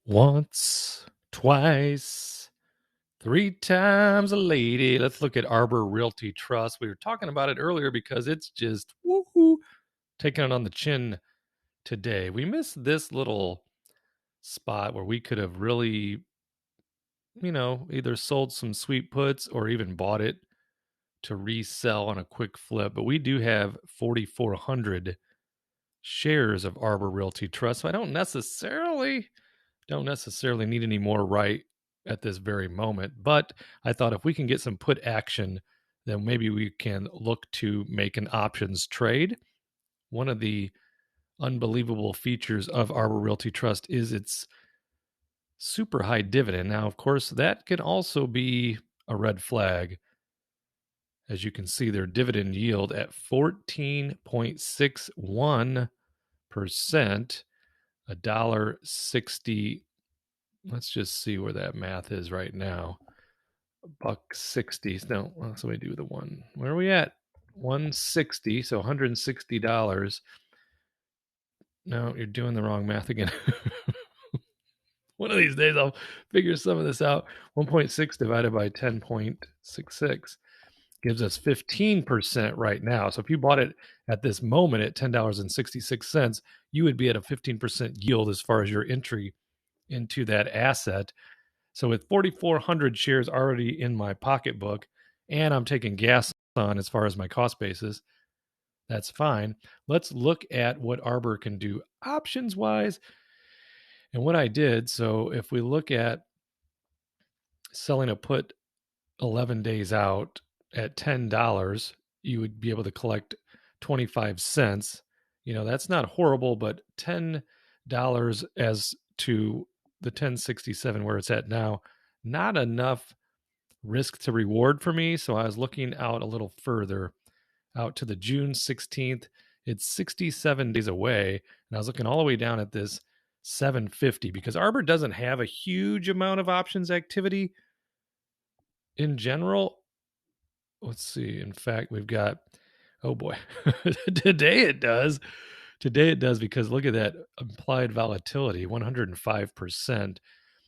Once, twice, three times a lady. Let's look at Arbor Realty Trust. We were talking about it earlier because it's just woohoo, taking it on the chin today. We missed this little spot where we could have really, either sold some sweet puts or even bought it to resell on a quick flip. But we do have 4,400 shares of Arbor Realty Trust. So I don't necessarily need any more right at this very moment. But I thought if we can get some put action, then maybe we can look to make an options trade. One of the unbelievable features of Arbor Realty Trust is its super high dividend. Now, of course, that can also be a red flag. As you can see, their dividend yield at 14.61%, $1.60. Let's just see where that math is right now. $1.60. No, so we do the one. Where are we at? 160. So $160. No, you're doing the wrong math again. One of these days I'll figure some of this out. 1.6 divided by 10.66 gives us 15% right now. So if you bought it at this moment at $10.66, you would be at a 15% yield as far as your entry into that asset. So with 4,400 shares already in my pocketbook, and I'm taking gas on as far as my cost basis, that's fine. Let's look at what Arbor can do options wise and what I did. So if we look at selling a put 11 days out at $10, you would be able to collect 25 cents. That's not horrible, but $10 as to the 1067 where it's at now, not enough risk to reward for me. So I was looking out a little further, out to the June 16th. It's 67 days away. And I was looking all the way down at this 750 because Arbor doesn't have a huge amount of options activity in general. Let's see. In fact, we've got, oh boy, today it does. Today it does because look at that implied volatility, 105%.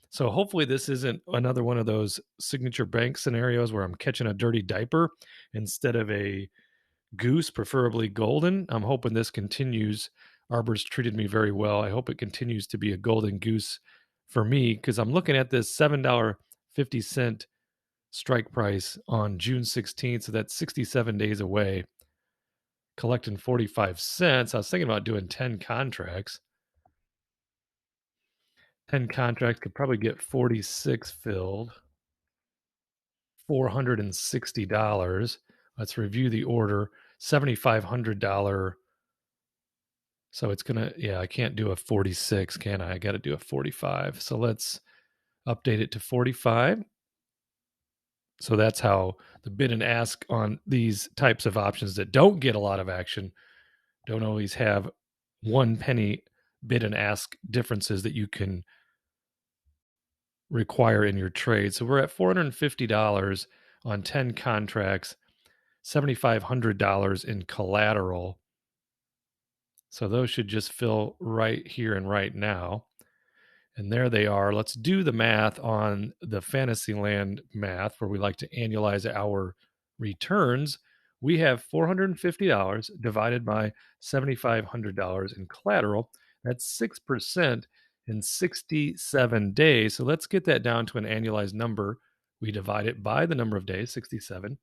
So hopefully this isn't another one of those signature bank scenarios where I'm catching a dirty diaper instead of a goose, preferably golden. I'm hoping this continues. Arbor's treated me very well. I hope it continues to be a golden goose for me because I'm looking at this $7.50 strike price on June 16th. So that's 67 days away, collecting 45 cents. I was thinking about doing 10 contracts. 10 contracts could probably get 46 filled. $460. Let's review the order. $7,500. So it's going to, yeah, I can't do a 46, can I? I got to do a 45. So let's update it to 45. So that's how the bid and ask on these types of options that don't get a lot of action don't always have 1 penny bid and ask differences that you can require in your trade. So we're at $450 on 10 contracts, $7,500 in collateral. So those should just fill right here and right now. And there they are. Let's do the math on the Fantasyland math where we like to annualize our returns. We have $450 divided by $7,500 in collateral. That's 6% in 67 days. So let's get that down to an annualized number. We divide it by the number of days, 67.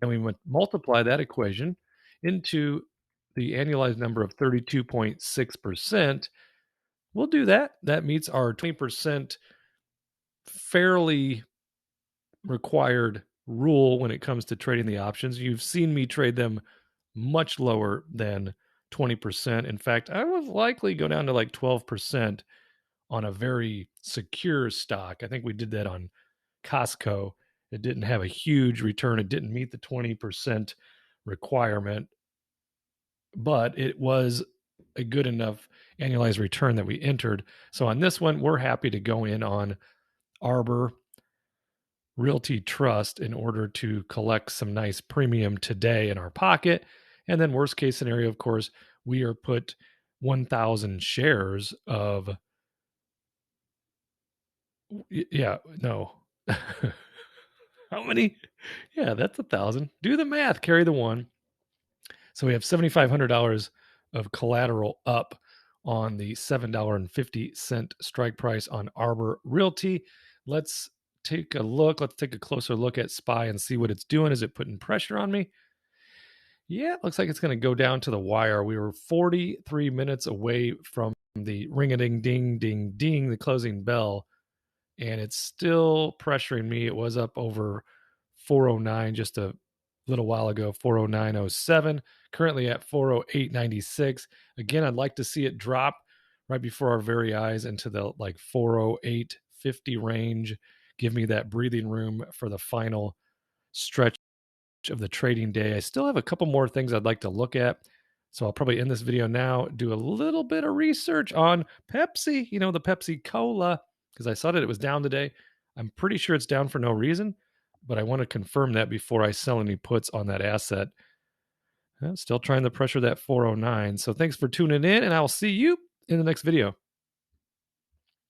And we multiply that equation into the annualized number of 32.6%. We'll do that. That meets our 20% fairly required rule when it comes to trading the options. You've seen me trade them much lower than 20%. In fact, I would likely go down to like 12% on a very secure stock. I think we did that on Costco. It didn't have a huge return. It didn't meet the 20% requirement, but it was a good enough annualized return that we entered. So on this one, we're happy to go in on Arbor Realty Trust in order to collect some nice premium today in our pocket. And then worst case scenario, of course, we are put 1,000 shares of Yeah, no. How many? Yeah, that's 1,000. Do the math. Carry the one. So we have $7,500 of collateral up on the $7.50 strike price on Arbor Realty. Let's take a look. Let's take a closer look at SPY and see what it's doing. Is it putting pressure on me? Yeah, it looks like it's going to go down to the wire. We were 43 minutes away from the ring-a-ding-ding-ding-ding, the closing bell, and it's still pressuring me. It was up over 409 just a little while ago, 409.07, currently at 408.96. Again, I'd like to see it drop right before our very eyes into the like 408.50 range. Give me that breathing room for the final stretch of the trading day. I still have a couple more things I'd like to look at. So I'll probably end this video now, do a little bit of research on Pepsi, the Pepsi Cola, because I saw that it was down today. I'm pretty sure it's down for no reason, but I want to confirm that before I sell any puts on that asset. I'm still trying to pressure that 409. So thanks for tuning in, and I'll see you in the next video.